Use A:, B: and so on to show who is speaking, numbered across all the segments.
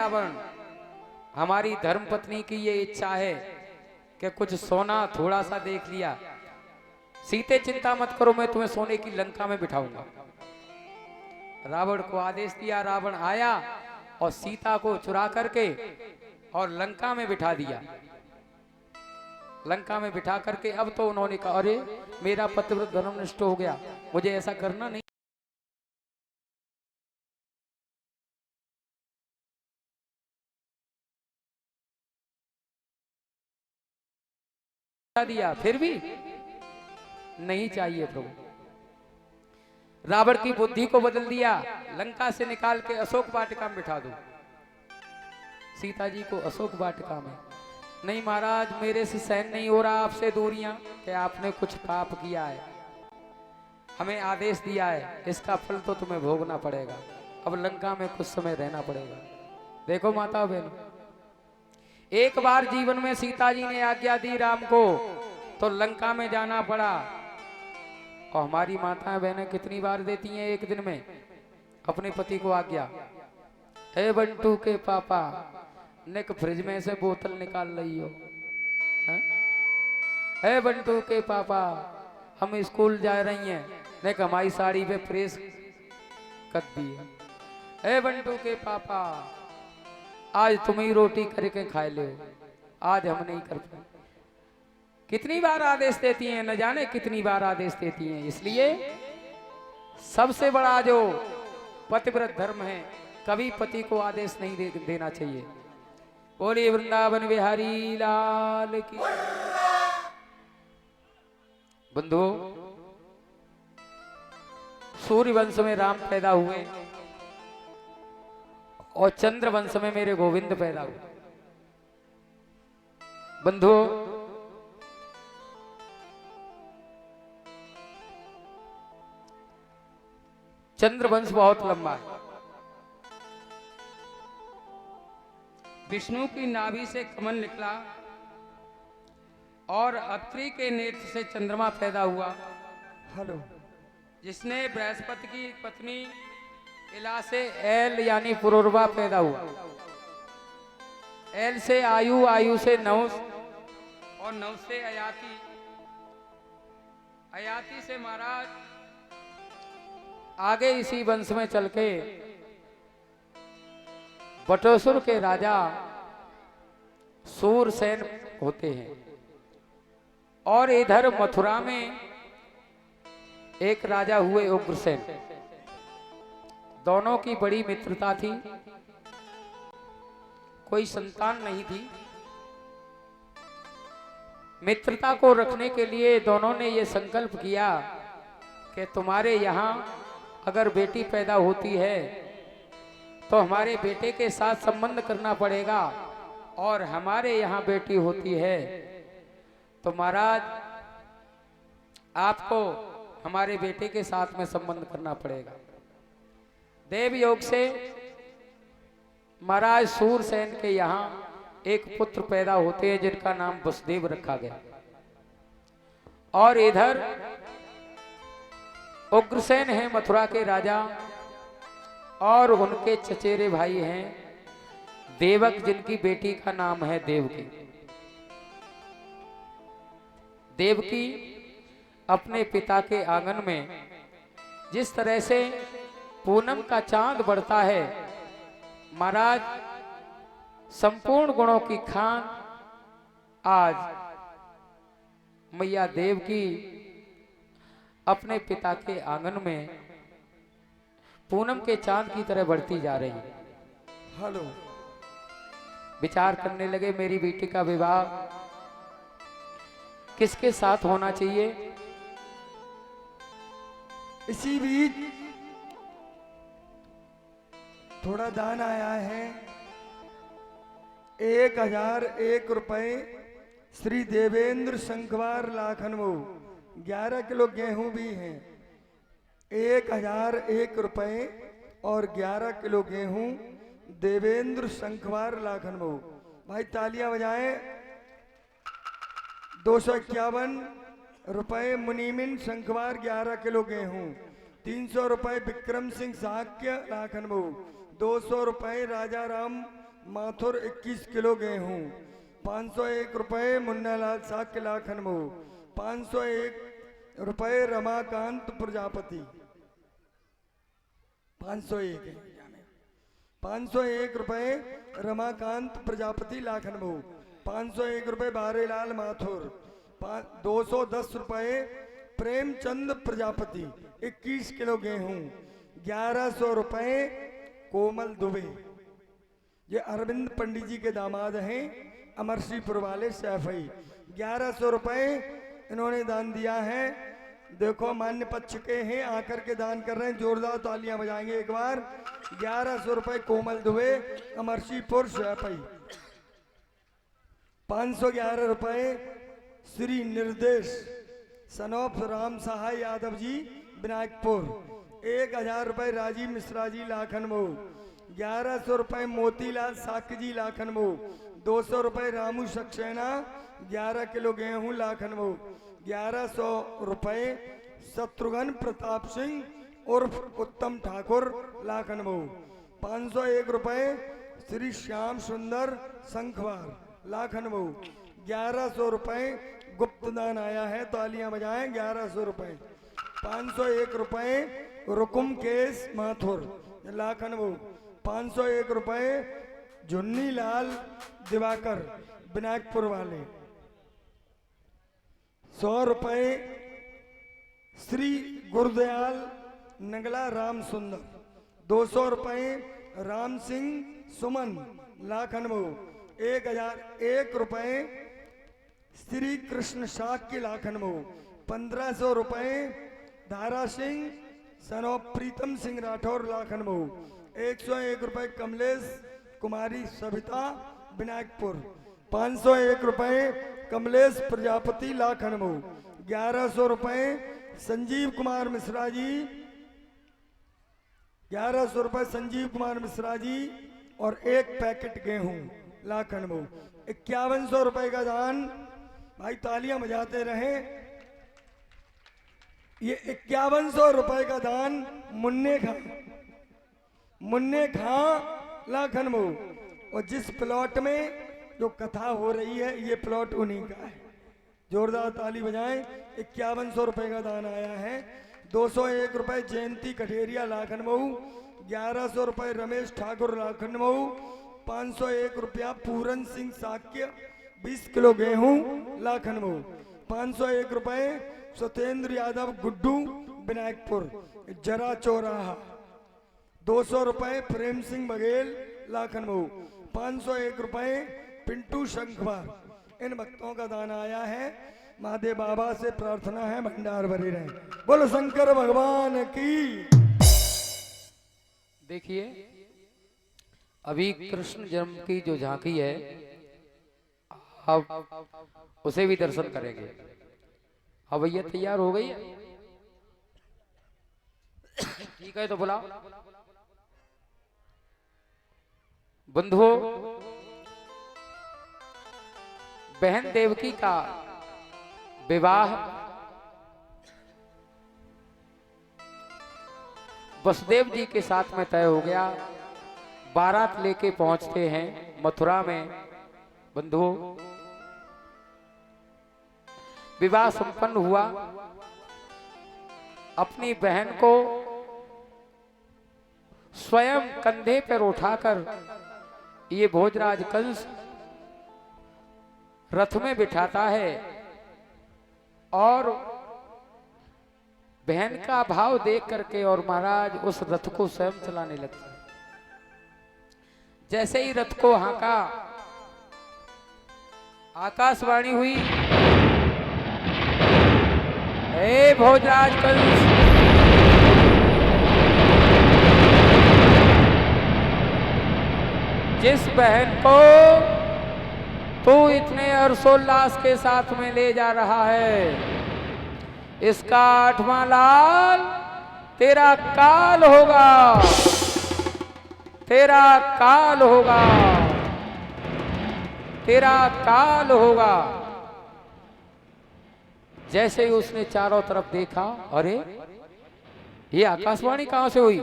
A: रावण, हमारी धर्मपत्नी की ये इच्छा है कि कुछ सोना थोड़ा सा देख लिया। सीते चिंता मत करो, मैं तुम्हें सोने की लंका में बिठाऊंगा। रावण को आदेश दिया। रावण आया और सीता को चुरा करके और लंका में बिठा दिया। लंका में बिठा करके अब तो उन्होंने कहा, अरे मेरा पतिव्रत धर्म नष्ट हो गया, मुझे ऐसा करना नहीं दिया। फिर भी नहीं चाहिए प्रभु। रावण की बुद्धि को बदल दिया। लंका से निकाल के अशोक वाटिका में बिठा दो। सीता जी को अशोक वाटिका में। नहीं महाराज, मेरे से सहन नहीं हो रहा आपसे दूरियां, कि आपने कुछ पाप किया है, हमें आदेश दिया है, इसका फल तो तुम्हें भोगना पड़ेगा। अब लंका में कुछ समय रहना पड़ेगा। देखो माता बहन, एक बार जीवन में सीता जी ने आज्ञा दी राम को तो लंका में जाना पड़ा। और हमारी माताएं बहनें कितनी बार देती हैं एक दिन में अपने पति को आज्ञा, हे बंटू के पापा, निक फ्रिज में से बोतल निकाल रही हो। हे बंटू के पापा, हम स्कूल जा रही हैं, निक हमारी साड़ी पे प्रेस कर दी है। हे बंटू के पापा, आज तुम ही रोटी करके खाए ले, आज हम नहीं कर पाए। कितनी बार आदेश देती हैं, न जाने कितनी बार आदेश देती हैं। इसलिए सबसे बड़ा जो पतिव्रत धर्म है, कभी पति को आदेश नहीं देना चाहिए। बोलिए वृंदावन बिहारी लाल की। बंधु, सूर्य वंश में राम पैदा हुए और चंद्र वंश में मेरे गोविंद पैदा हुए। बंधु, चंद्र वंश बहुत लंबा है। विष्णु की नाभि से कमल निकला और अत्रि के नेत्र से चंद्रमा पैदा हुआ।
B: हेलो,
A: जिसने बृहस्पति की पत्नी इला से एल यानी पुरुरवा पैदा हुआ। एल से आयु, आयु से नौस और नौस से अयाति, अयाति से महाराज आगे इसी वंश में चल के बटोसुर के राजा सूरसेन होते हैं। और इधर मथुरा में एक राजा हुए उग्रसेन। दोनों की बड़ी मित्रता थी, कोई संतान नहीं थी। मित्रता को रखने के लिए दोनों ने यह संकल्प किया कि तुम्हारे यहाँ अगर बेटी पैदा होती है तो हमारे बेटे के साथ संबंध करना पड़ेगा, और हमारे यहाँ बेटी होती है तो महाराज आपको हमारे बेटे के साथ में संबंध करना पड़ेगा। देव योग से महाराज सूरसेन के यहाँ एक पुत्र पैदा होते हैं जिनका नाम वसुदेव रखा गया। और इधर उग्रसेन है मथुरा के राजा, और उनके चचेरे भाई हैं देवक, जिनकी बेटी का नाम है देवकी। देवकी अपने पिता के आंगन में जिस तरह से पूनम का चांद बढ़ता है, महाराज संपूर्ण गुणों की खान आज मैया देवकी अपने पिता के आंगन में पूनम के चांद की तरह बढ़ती जा रही है।
B: हेलो,
A: विचार करने लगे मेरी बेटी का विवाह किसके साथ होना चाहिए।
B: इसी बीच थोड़ा दान आया है, 1001 रुपए श्री देवेंद्र शंखवार लाखनवो। 11 किलो गेहूं भी हैं। 1001 रुपए और 11 किलो गेहूं देवेंद्र शंखवार लाखनवो। भाई तालियां बजाएं। 251 रुपए मुनीमिन शंखवार 11 किलो गेहूं। 300 रुपए विक्रम सिंह साक्य लाखनवो। 200 रुपए राजा राम माथुर 21 किलो गेहूं। 501 रुपए मुन्नालाल साक्य लाखन मऊ। 501 रुपए रमाकांत प्रजापति। 501 है। 501 रुपए रमाकांत प्रजापति लाखन मऊ। 501 रुपए बारेलाल माथुर। 210 रुपए प्रेमचंद प्रजापति। 21 किलो गेहूं। 1100 रुपए कोमल दुबे। ये अरविंद पंडित जी के दामाद हैं, अमरसीपुर वाले सैफई। 1100 रुपए इन्होंने दान दिया है। देखो मान्य पक्ष के हैं, आकर के दान कर रहे हैं, जोरदार तालियां बजाएंगे एक बार। 1100 रुपए कोमल दुबे, अमरसीपुर सैफई। 511 रुपए श्री निर्देश सनोफ राम सहाय यादव जी विनायकपुर। 1000 रुपए राजीव मिश्रा जी लाखनमऊ। 1100 रुपए मोतीलाल साक्य जी लाखनमऊ। 200 रुपए रामू सक्सेना 11 किलो गेहूं लाखनमऊ। 1100 रुपए शत्रुघ्न प्रताप सिंह उर्फ उत्तम ठाकुर लाखनमऊ। 501 रुपए श्री श्याम सुंदर संखवार लाखनमऊ। 1100 रुपए गुप्तदान आया है, तालियां बजाएं। 1100 रुपए। 501 रुपए रुकुम केस माथुर लाखनमऊ। 501 रुपए झुन्नी लाल दिवाकर विनायकपुर वाले। 100 रुपए श्री गुरुदयाल नगला राम सुंदर। 200 रुपए राम सिंह सुमन लाखनमऊ। 1001 रुपए श्री कृष्ण शाक्य लाखनमऊ। 1500 रुपए धारा सिंह सनो प्रीतम सिंह राठौर लाखनमऊ। 101 रुपए कमलेश कुमारी सविता विनायकपुर। 501 रुपए कमलेश प्रजापति लाखनमऊ। 1100 रुपए संजीव कुमार मिश्रा जी। 1100 रुपए संजीव कुमार मिश्रा जी और 1 पैकेट गेहूं लाखनमऊ। 5100 रुपए का दान, भाई तालियां बजाते रहे। ये 5100 रुपए का दान मुन्ने खां लाखनमऊ। और जिस प्लॉट में जो कथा हो रही है ये प्लॉट उन्हीं का है, जोरदार ताली बजाएं। 5100 रुपए का दान आया है। 201 रुपए जयंती कठेरिया लाखनमऊ। 1100 रुपए रमेश ठाकुर लाखनमऊ। 501 रुपया पूरन सिंह साक्य 20 किलो गेहूं लाखनमऊ। 501 रुपए सत्येंद्र यादव गुड्डू विनायकपुर जरा चौराहा। 200 रुपए प्रेम सिंह बघेल लाखनमऊ। 501 रुपए पिंटू शंखवार। इन भक्तों का दान आया है। महादेव बाबा से प्रार्थना है भंडार भरे रहे। बोलो शंकर भगवान की।
A: देखिए अभी कृष्ण जन्म की जो झांकी है अब उसे भी दर्शन करेंगे। अब भैया तैयार हो गई है? ठीक है तो बुलाओ। बंधुओं, बहन देवकी का विवाह वसुदेव जी के साथ में तय हो गया। बारात लेके पहुंचते हैं मथुरा में। बंधुओं, विवाह संपन्न हुआ। अपनी बहन को स्वयं कंधे पर उठाकर ये भोजराज कंस रथ में बिठाता है और बहन का भाव देख करके और महाराज उस रथ को स्वयं चलाने लगता है। जैसे ही रथ को हांका, आकाशवाणी हुई, हे भोजराज कंस, जिस बहन को तू इतने हर्षोल्लास के साथ में ले जा रहा है, इसका 8वां लाल तेरा काल होगा, तेरा काल होगा, तेरा काल होगा। जैसे ही उसने चारों तरफ देखा, अरे ये आकाशवाणी कहां से हुई?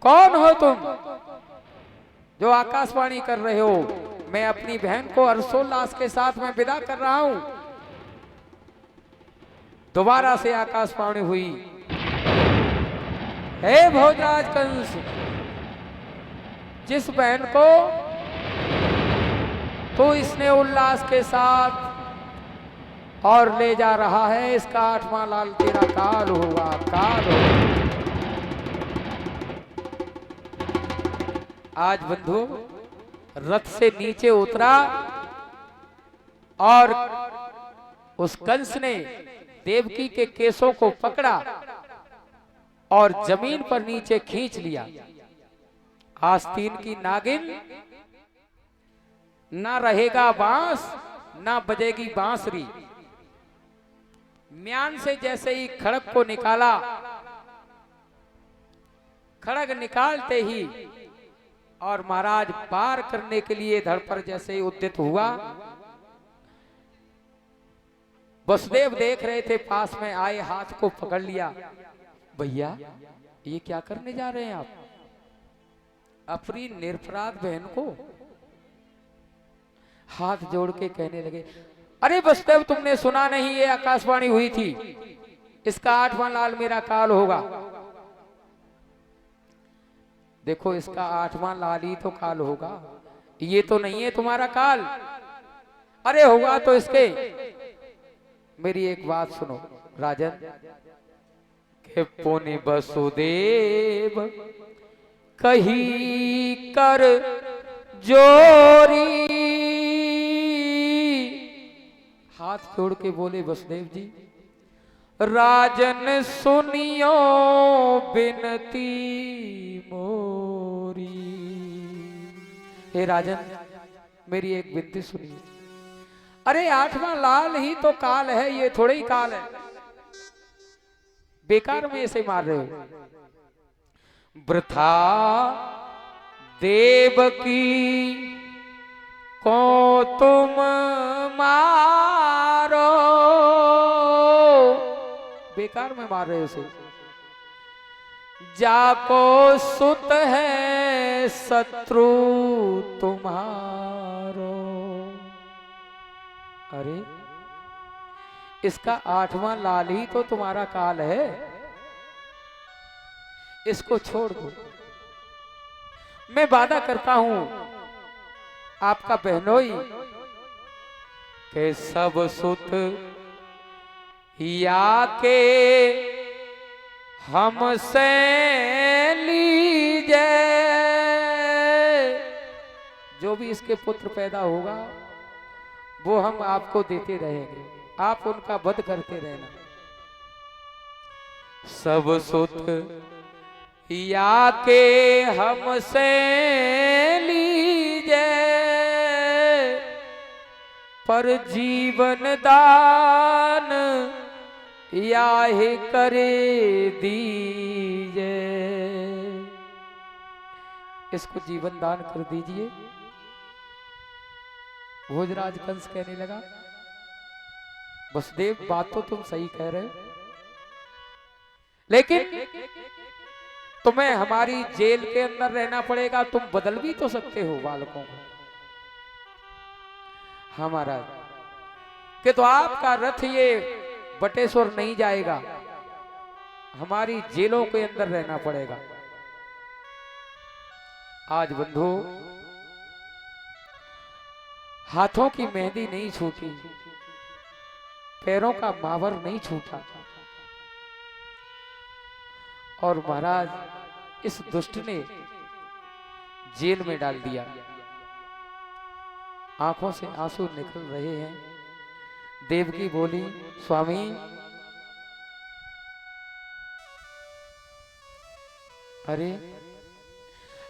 A: कौन हो तुम? जो आकाशवाणी कर रहे हो, मैं अपनी बहन को हर्षोल्लास के साथ में विदा कर रहा हूं। दोबारा से आकाशवाणी हुई, हे भोजराज कंस, जिस बहन को तो इसने उल्लास के साथ और ले जा रहा है, इसका 8वां लाल तेरा काल होगा, काल होगा। आज बंधु रथ से नीचे उतरा और उस कंस ने देवकी के केसों को पकड़ा और जमीन पर नीचे खींच लिया। आस्तीन की नागिन, ना रहेगा बांस ना बजेगी बांसुरी। म्यान से जैसे ही खड़ग को निकाला, खड़ग निकालते ही और महाराज पार करने के लिए धड़ पर जैसे ही उद्यत हुआ, वसुदेव देख रहे थे, पास में आए, हाथ को पकड़ लिया। भैया ये क्या करने जा रहे हैं आप? अपनी निरपराध बहन को हाथ जोड़ के कहने लगे, अरे वसुदेव तुमने सुना नहीं, ये आकाशवाणी हुई थी, इसका 8वां लाल मेरा काल होगा। देखो इसका 8वां लाल ही तो काल होगा, ये तो नहीं है तुम्हारा काल। अरे होगा तो इसके। मेरी एक बात सुनो राजन, के पुनि वसुदेव कही कर जोरी। हाथ जोड़ के बोले वसुदेव जी, राजन सुनियो बिनती मोरी। हे राजन मेरी एक विनती सुनिए। अरे 8वां लाल ही तो काल है, ये थोड़े ही काल है, बेकार में इसे मार रहे हो। वृथा देवकी को तुम मारो, बेकार में मार रहे हो उसे। जाको सुत है शत्रु तुम्हारो। अरे इसका 8वां लाल ही तो तुम्हारा काल है, इसको छोड़ दो। मैं वादा करता हूं आपका बहनोई के सब सुत या के हमसे लीजे। जो भी इसके पुत्र पैदा होगा वो हम आपको देते रहेंगे, आप उनका वध करते रहना। सब सुत या के हमसे लीजे, पर जीवन दान या ही करे दीजे। इसको जीवन दान कर दीजिए। भोजराज कंस कहने लगा, वसुदेव बात तो तुम सही कह रहे हो, लेकिन तुम्हें हमारी जेल के अंदर रहना पड़ेगा, तुम बदल भी तो सकते हो बालकों को। हमारा कि तो आपका रथ ये बटेश्वर नहीं जाएगा, हमारी जेलों के अंदर रहना पड़ेगा। आज बंधु हाथों की मेहंदी नहीं छूटी, पैरों का मावर नहीं छूटा, और महाराज इस दुष्ट ने जेल में डाल दिया। आंखों से आंसू निकल रहे हैं। देवकी बोली, स्वामी अरे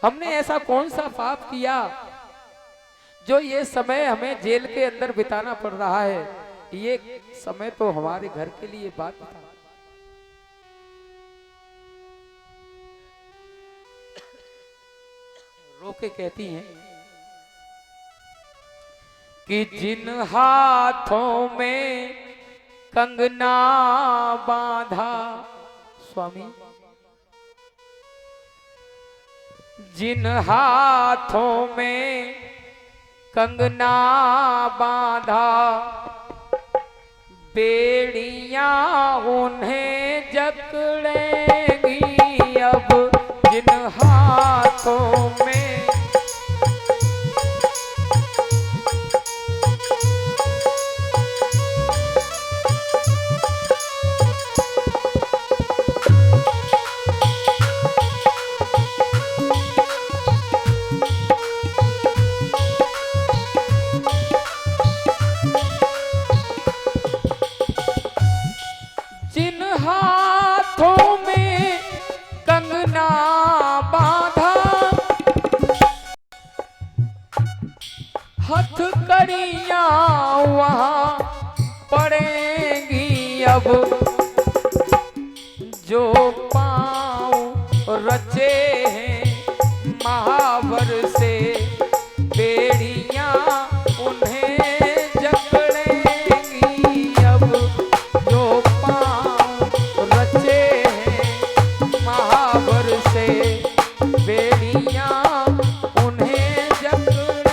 A: हमने ऐसा कौन सा पाप किया जो ये समय हमें जेल के अंदर बिताना पड़ रहा है? ये समय तो हमारे घर के लिए बात था। रोके कहती हैं कि जिन हाथों में कंगना बांधा, स्वामी जिन हाथों में कंगना बांधा, बेड़ियां उन्हें जकड़ेंगी अब। जिन हाथों में कंगना बांधा, हथकड़ियां वहां पड़ेंगी अब। जो पांव रचे हैं महावर से, बेड़ियां उन्हें जकड़ेंगी अब। जो पांव रचे हैं महावर से, बेड़ियां उन्हें जकड़ेंगी।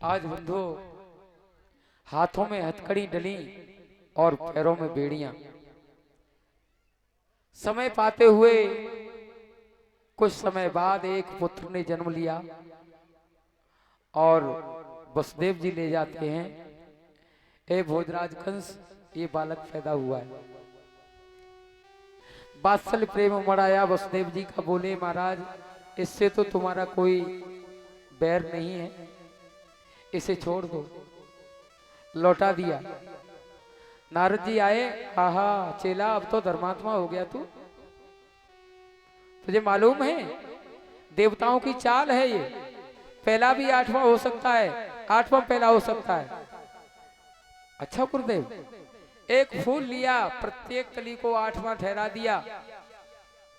A: आज बंधु हाथों में हथकड़ी डली और पैरों में बेड़ियां। समय पाते हुए कुछ समय बाद एक पुत्र ने जन्म लिया और वसुदेव जी ले जाते हैं, ए भोजराज कंस, ये बालक पैदा हुआ है। वात्सल्य प्रेम उमड़ाया वसुदेव जी का, बोले महाराज इससे तो तुम्हारा कोई बैर नहीं है, इसे छोड़ दो। लौटा दिया। नारद जी आए, आहा चेला अब तो धर्मात्मा हो गया तू, तुझे मालूम है देवताओं की चाल है ये, पहला भी आठवां हो सकता है, आठवां पहला हो सकता है। अच्छा गुरुदेव, एक फूल लिया, प्रत्येक कली को आठवां ठहरा दिया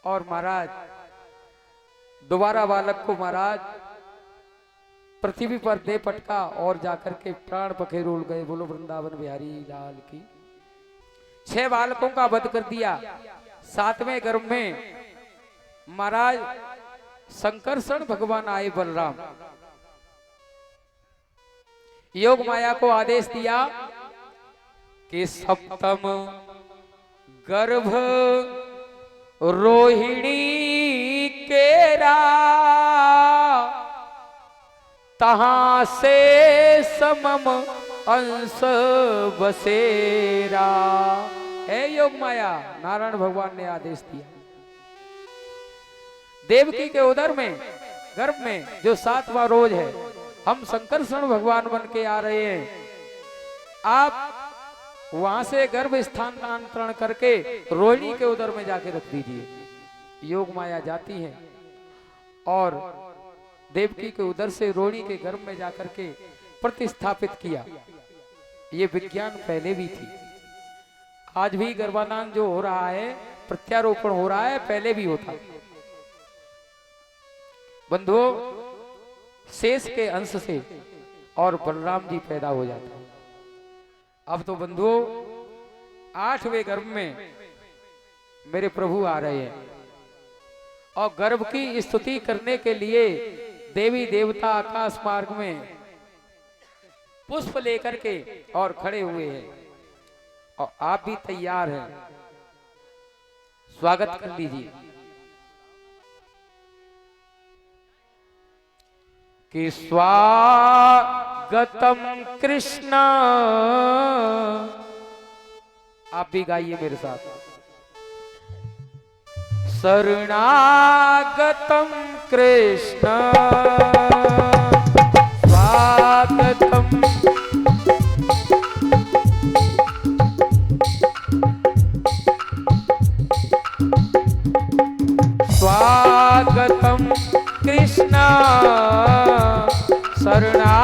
A: और महाराज दोबारा बालक को महाराज पृथ्वी पर दे पटका और जाकर के प्राण पखेरुल गए। बोलो वृंदावन बिहारी लाल की। 6 बालकों का वध कर दिया। 7वें गर्भ में महाराज संकर्षण भगवान आए बलराम, योग माया को आदेश दिया कि सप्तम गर्भ रोहिणी केरा, तहां से समम अंश बसेरा। है योग माया, नारायण भगवान ने आदेश दिया। देवकी के उदर में गर्भ में जो 7वां रोज है, हम संकर्षण भगवान बन के आ रहे हैं, आप वहां से गर्भ स्थानांतरण करके रोहिणी के उदर में जाके रख दीजिए। योग माया जाती है और देवकी के उदर से रोहिणी के गर्भ में जाकर के प्रतिस्थापित किया। ये विज्ञान पहले भी थी, आज भी गर्भाधान जो हो रहा है, प्रत्यारोपण हो रहा है, पहले भी होता। बंधुओं, शेष के अंश से और बलराम जी पैदा हो जाते हैं। अब तो बंधुओं 8वें गर्भ में मेरे प्रभु आ रहे हैं और गर्भ की स्तुति करने के लिए देवी देवता आकाश मार्ग में पुष्प लेकर के और खड़े हुए हैं और आप भी तैयार हैं, स्वागत कर लीजिए। कि स्वागतम कृष्ण, आप भी गाइए मेरे साथ। शरणागतम कृष्ण स्वागतम, स्वागतम कृष्ण शरणा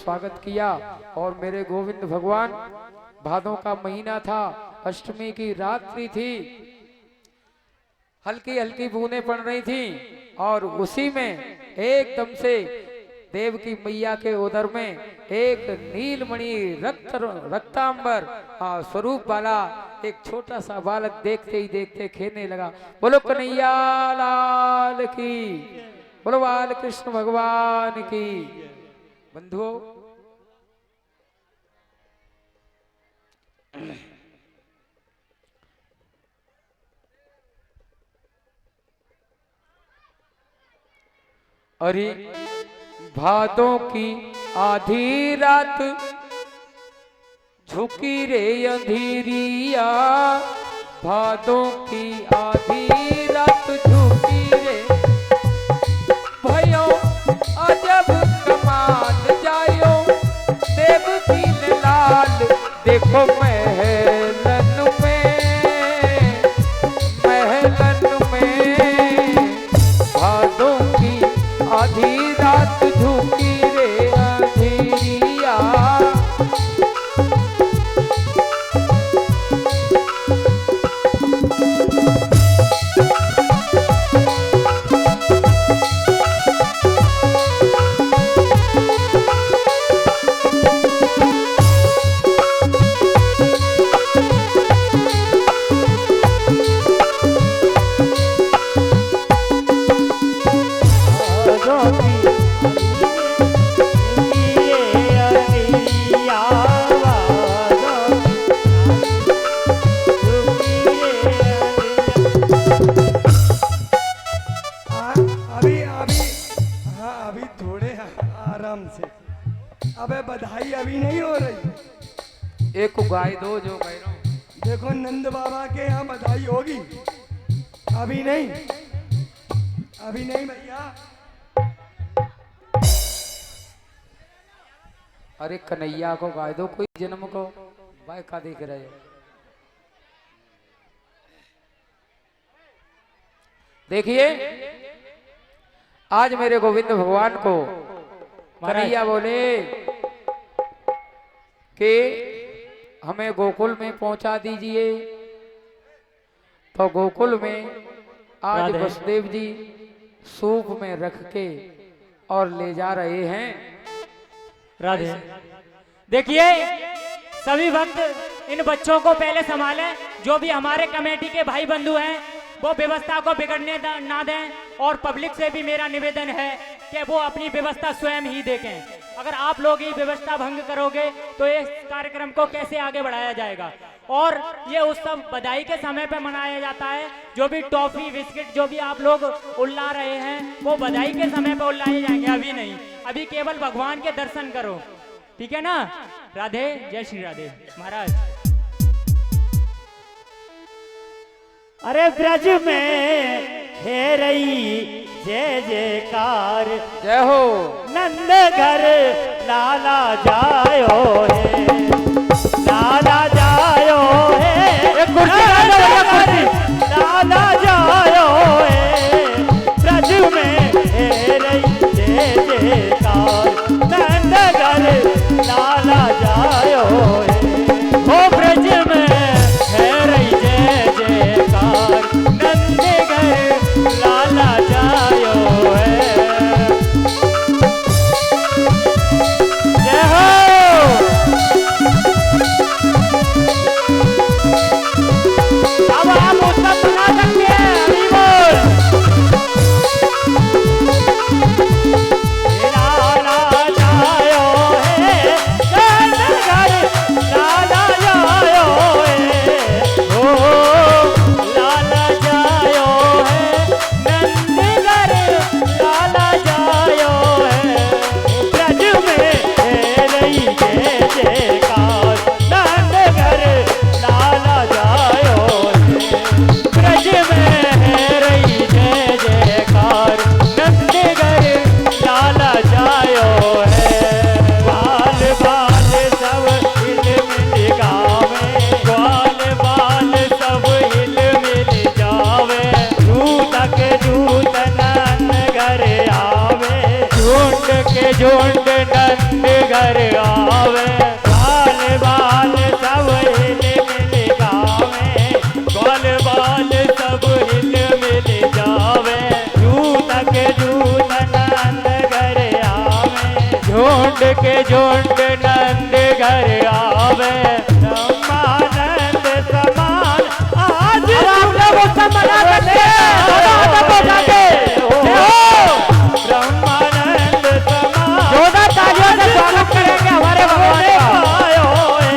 A: स्वागत किया। और मेरे गोविंद भगवान, भादों का महीना था, अष्टमी की रात्रि थी, हल्की हल्की बूंदें पड़ रही थी और उसी में एकदम से देव की मैया के उदर में एक नीलमणि रक्तांबर स्वरूप वाला एक छोटा सा बालक देखते ही देखते खेलने लगा। बोलो कन्हैया लाल की, बोलो बाल कृष्ण भगवान की। बंधुओं, अरे भादों की आधी रात झुकी रे अंधेरिया, भादों की आधी रात झुकी रे भयो अजब कमाल जायो देव की लाल। देखो महलन में भादों की आधी रात झुकी रे अंधेरिया।
B: अबे बधाई अभी नहीं हो रही,
A: एक गाय दो जो कह रहा हूं।
B: देखो नंद बाबा के यहाँ बधाई होगी, अभी नहीं, अभी नहीं भैया।
A: अरे कन्हैया को गाय दो, कोई जन्म को भाई का देख रहे हो। देखिए आज मेरे गोविंद भगवान को कन्हैया बोले कि हमें गोकुल में पहुंचा दीजिए। तो गोकुल में आज वसुदेव जी सूप में रख के और ले जा रहे हैं।
C: राधे, देखिए सभी भक्त इन बच्चों को पहले संभालें। जो भी हमारे कमेटी के भाई बंधु हैं वो व्यवस्था को बिगड़ने ना दें, और पब्लिक से भी मेरा निवेदन है कि वो अपनी व्यवस्था स्वयं ही देखें। अगर आप लोग ये व्यवस्था भंग करोगे तो इस कार्यक्रम को कैसे आगे बढ़ाया जाएगा। और ये उत्सव बधाई के समय पे मनाया जाता है। जो भी टॉफी बिस्किट जो भी आप लोग उल्ला रहे हैं वो बधाई के समय पे उल्लाए जाएंगे, अभी नहीं। अभी केवल भगवान के दर्शन करो, ठीक है ना। राधे, जय श्री राधे महाराज।
D: अरे ब्रज में है रही जय जयकार,
A: जय हो
D: नंद घर लाला जायो है, लाला जायो है, लाला जायो है। ब्रज में है रही जय जयकार, नंद घर लाला जायो है। ओ ब्रज में है रही जय जयकार, नंद घर लाला जायो है। जय हो। अब आप उत्सव बना सकते हैं, हरि बोल। लाला जायो है, नंद घर
C: के झुंड नंद घर आवे,
D: ब्रह्मानंद समान आज
C: आप लोग उत्सव मना सकते हैं, दोनों हाथों को उठा के।
D: ब्रह्मानंद समान
C: जोरदार तालियों से स्वागत करेंगे हमारे भगवान का।
D: आयो है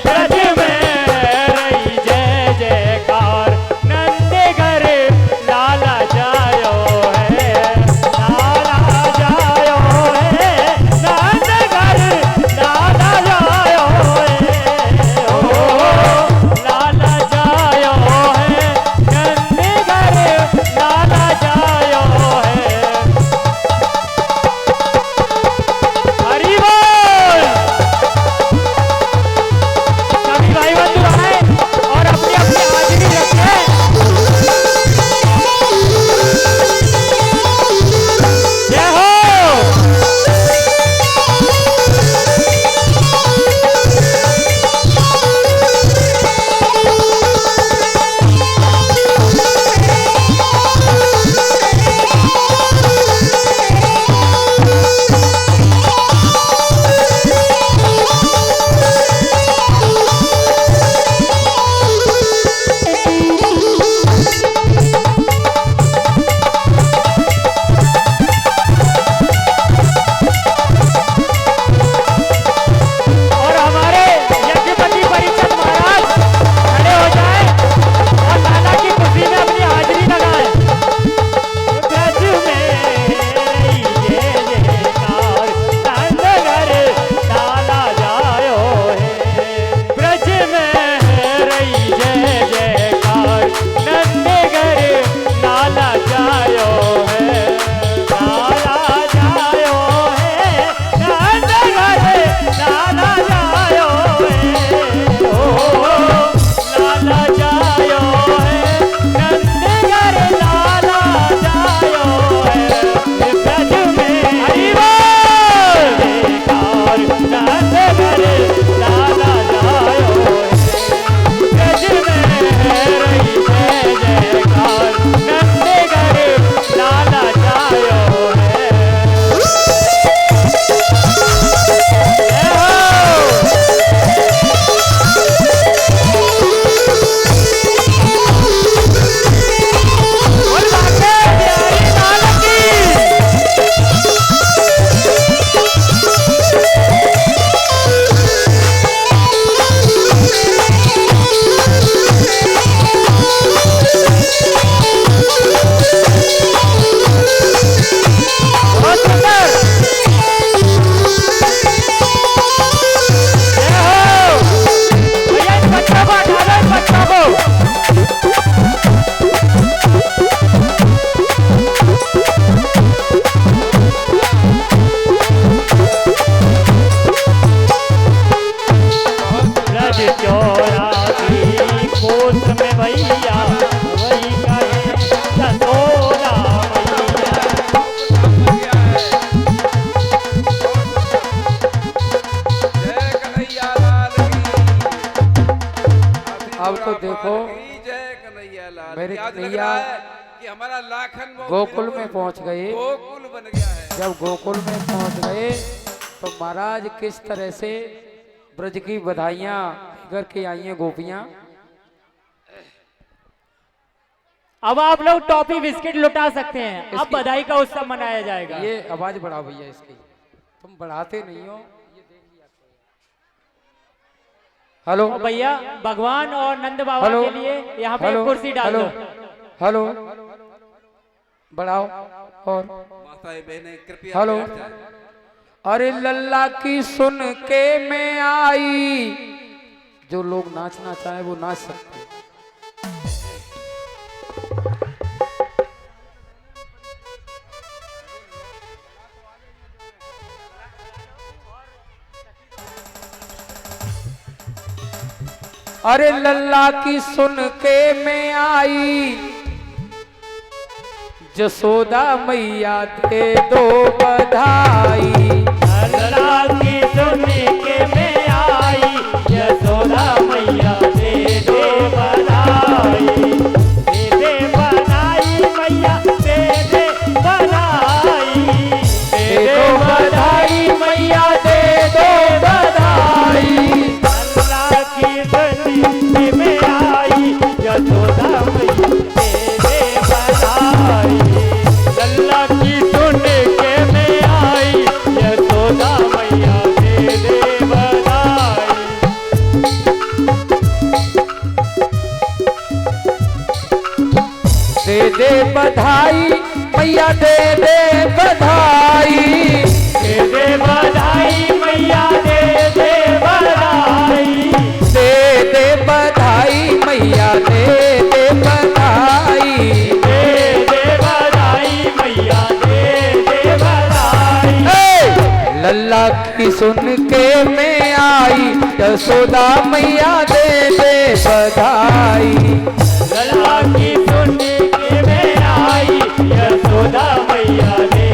D: ब्रज में रही जय जयकार, नंद घर लाला जायो है, लाला जायो है, नंद घर लाला जायो है, ओ लाला जायो है, नंद घर लाला जायो है। हरि बोल।
C: सभी भाई बंधु आए और अपनी अपनी हाजिरी रखें।
D: जय हो।
C: और हमारे यज्ञपति परिषद महाराज खड़े हो जाएं और लाला की खुशी में अपनी हाजिरी लगाएं।
D: ब्रज में रही जय जयकार, नंद घर लाला जायो है, ब्रज में रही जय जयकार, नंद घर लाला जायो है, लाला जायो है, नंद घर लाला जायो है, ओ लाला जायो है, नंद घर लाला जायो है, ब्रज में हरि बोल जयकार, नंद घर लाला जायो है, ब्रज में रही जय जयकार, नंद घर लाला जायो है। जय हो। बोल बाके प्यारी लाल की। बहुत सुंदर। जय हो। भैया इन बच्चों को हटा दो, इन बच्चों को। ब्रज चौरासी कोस में भैया, वही कहे ससोरा
A: जय कन्हैया लाल की। अब तो देखो
E: जय कन्हैया लाल
A: मेरे
E: की। आज लग
A: कन्हैया
E: रहा है कि हमारा लाखन
A: गोकुल में पहुंच गए।
E: गोकुल बन गया है।
A: जब गोकुल में पहुंच गए तो महाराज किस तरह से ब्रज की बधाइयां लेकर के आई हैं गोपियां।
C: अब आप लोग टॉफी बिस्किट लुटा सकते हैं। अब
A: इसकी-
C: बधाई का उत्सव मनाया जाएगा।
A: ये आवाज बढ़ाओ भैया इसकी, तुम बढ़ाते नहीं हो। हेलो
C: और भैया भगवान और नंद बाबा
A: हेलो
C: के लिए यहाँ पे
A: हेलो,
C: एक कुर्सी डाल
A: हेलो,
C: दो।
A: हेलो बढ़ाओ और
E: माताएं बहनें कृपया
A: हेलो।
E: बैठ जाएं।
A: अरे लल्ला की सुन के मैं आई, जो लोग नाचना चाहे वो नाच सकते हैं। अरे लल्ला की सुन के मैं आई, जसोदा मैया दे दो बधाई।
D: लल्ला की सुन के मैं आई, यशोदा मैया दे दे बधाई, दे दे बधाई मैया दे दे बधाई,
A: दे दो बधाई मैया दे दे बधाई मैया दे बधाई,
C: दे बधाई मैया दे बधाई,
A: दे बधाई मैया दे बधाई,
C: दे बधाई मैया दे बधाई।
A: लल्ला की सुन के मैं आई यशोदा मैया दे बधाई,
C: लल्ला की सुन के मैं आई यशोदा मैया दे